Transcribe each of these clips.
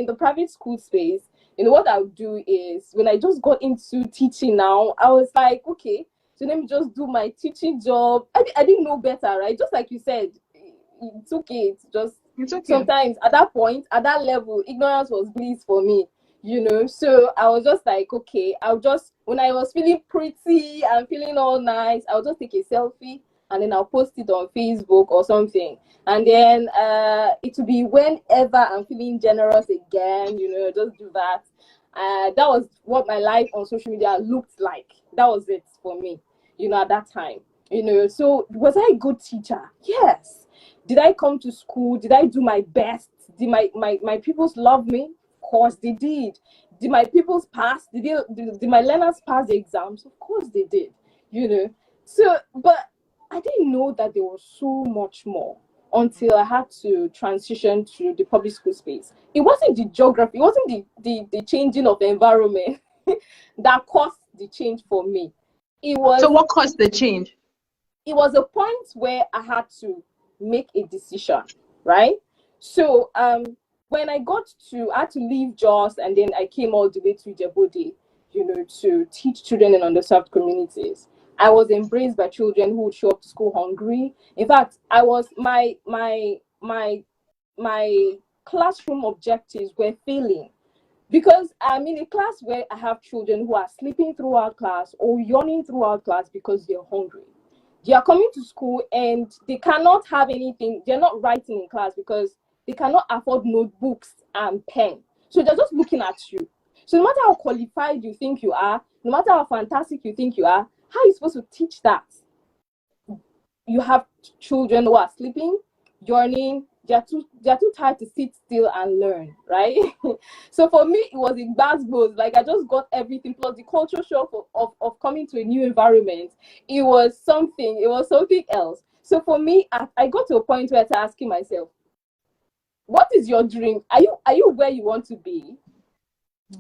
in the private school space, what I would do is when I just got into teaching now, I was like, okay, so let me just do my teaching job. I didn't know better, right? Just like you said, it's okay. It's okay. Sometimes at that point, at that level, ignorance was bliss for me, So I was just like, okay, when I was feeling pretty and feeling all nice, I'll just take a selfie and then I'll post it on Facebook or something. And then it will be whenever I'm feeling generous again, just do that. That was what my life on social media looked like. That was it for me, at that time. So was I a good teacher? Yes. Did I come to school? Did I do my best? Did my pupils love me? Of course they did. Did my pupils pass? Did my learners pass the exams? Of course they did. So, but I didn't know that there was so much more until I had to transition to the public school space. It wasn't the geography, it wasn't the changing of the environment that caused the change for me. So what caused the change? It was a point where I had to make a decision, right? So when I had to leave Jos, and then I came all the way to Djibouti, to teach children in underserved communities. I was embraced by children who would show up to school hungry. In fact, I was my classroom objectives were failing because I'm in a class where I have children who are sleeping throughout class or yawning throughout class because they're hungry. They are coming to school and they cannot have anything. They're not writing in class because they cannot afford notebooks and pen. So they're just looking at you. So no matter how qualified you think you are, no matter how fantastic you think you are, how are you supposed to teach that? You have children who are sleeping, yawning, they're too tired to sit still and learn, right? So for me, it was in Glasgow. Like I just got everything, plus the culture shock of coming to a new environment. It was something else. So for me, I got to a point where I started asking myself, what is your dream? Are you where you want to be?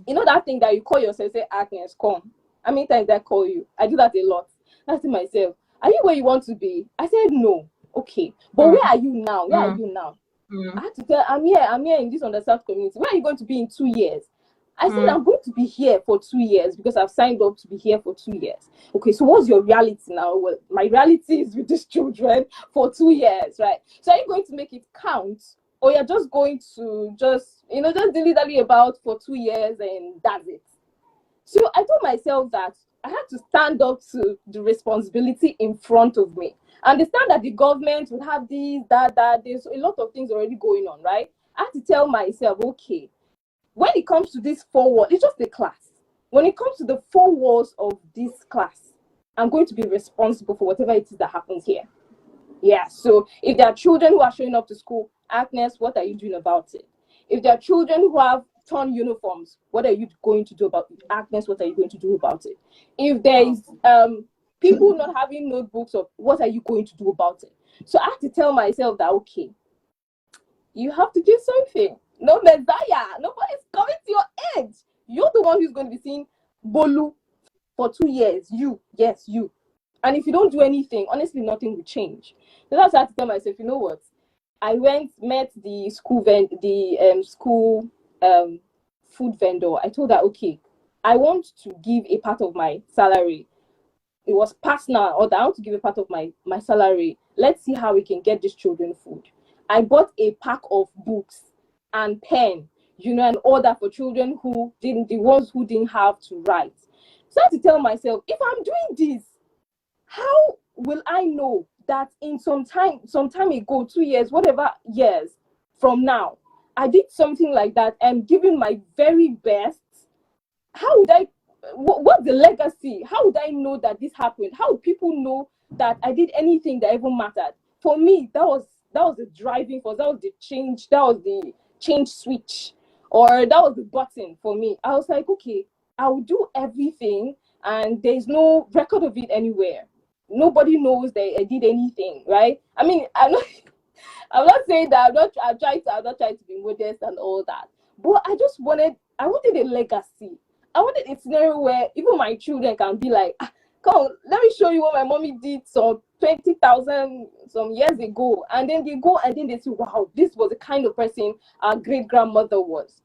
You know that thing that you call yourself, say, Agnes, come. How many times I call you? I do that a lot. Asking myself, are you where you want to be? I said no. Okay, but where are you now? Where are you now? I had to tell, I'm here in this underserved community. Where are you going to be in 2 years? I said, I'm going to be here for 2 years because I've signed up to be here for 2 years. Okay, so what's your reality now? Well, my reality is with these children for 2 years, right? So are you going to make it count? Or you're just going to just dilly-dally about for 2 years and that's it? So I told myself that I had to stand up to the responsibility in front of me. Understand that the government will have this, that, there's a lot of things already going on, right? I had to tell myself, okay, when it comes to this 4 walls, it's just a class. When it comes to the 4 walls of this class, I'm going to be responsible for whatever it is that happens here. Yeah, so if there are children who are showing up to school, Agnes, what are you doing about it? If there are children who have torn uniforms, what are you going to do about it? Agnes, what are you going to do about it? If there is people not having notebooks, what are you going to do about it? So I have to tell myself that, okay, you have to do something. No Messiah, nobody's coming to your edge. You're the one who's going to be seeing Bolu for 2 years. You. And if you don't do anything, honestly, nothing will change. So that's why I have to tell myself, you know what? I met the school food vendor. I told her, okay, I want to give a part of my salary. It was personal, or I want to give a part of my salary. Let's see how we can get these children food. I bought a pack of books and pen, an order for children the ones who didn't have to write. So I had to tell myself, if I'm doing this, how will I know that in some time ago, 2 years, whatever years from now, I did something like that and giving my very best? How would I, what's the legacy? How would I know that this happened? How would people know that I did anything that even mattered? For me, that was the driving force. That was the change. That was the change switch, or that was the button for me. I was like, okay, I will do everything, and there's no record of it anywhere. Nobody knows that I did anything, right? I mean, I'm not saying that I'm not trying to be modest and all that, but I wanted a legacy. I wanted a scenario where even my children can be like, come on, let me show you what my mommy did some 20,000 some years ago. And then they go and then they say, wow, this was the kind of person our great grandmother was.